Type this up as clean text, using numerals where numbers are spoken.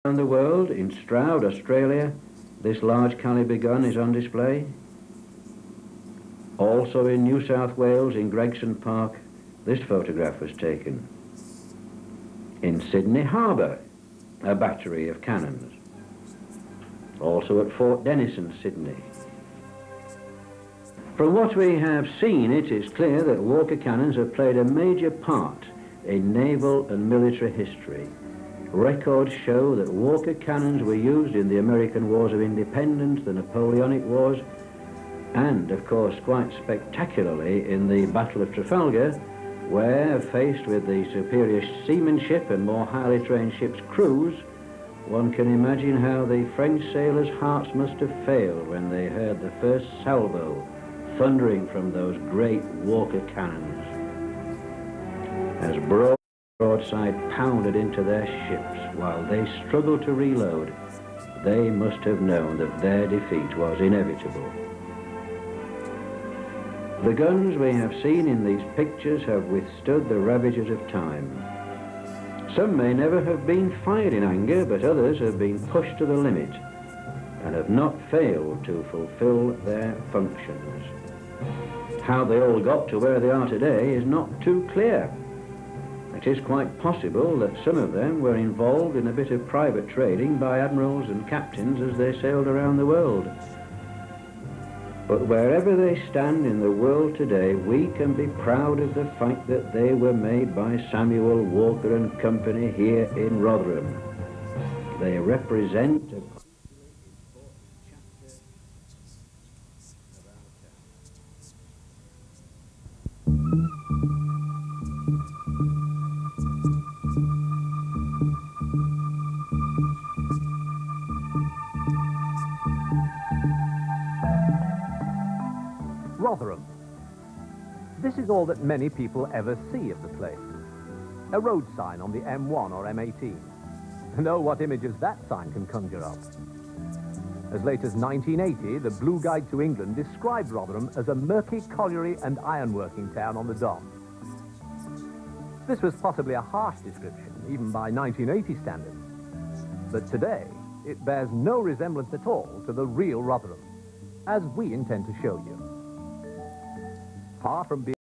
Around the world, in Stroud, Australia, this large calibre gun is on display. Also in New South Wales, in Gregson Park, this photograph was taken. In Sydney Harbour, a battery of cannons. Also at Fort Denison, Sydney. From what we have seen, it is clear that Walker cannons have played a major part in naval and military history. Records show that Walker cannons were used in the American Wars of Independence, the Napoleonic Wars, and, of course, quite spectacularly in the Battle of Trafalgar, where, faced with the superior seamanship and more highly trained ships' crews, one can imagine how the French sailors' hearts must have failed when they heard the first salvo thundering from those great Walker cannons. As broadside pounded into their ships while they struggled to reload, they must have known that their defeat was inevitable. The guns we have seen in these pictures have withstood the ravages of time. Some may never have been fired in anger, but others have been pushed to the limit and have not failed to fulfill their functions. How they all got to where they are today is not too clear. It is quite possible that some of them were involved in a bit of private trading by admirals and captains as they sailed around the world. But wherever they stand in the world today, we can be proud of the fact that they were made by Samuel Walker and Company here in Rotherham. They represent a Rotherham. This is all that many people ever see of the place. A road sign on the M1 or M18. And oh, what images that sign can conjure up. As late as 1980, the Blue Guide to England described Rotherham as a murky colliery and ironworking town on the Don. This was possibly a harsh description, even by 1980 standards. But today, it bears no resemblance at all to the real Rotherham, as we intend to show you. Far from being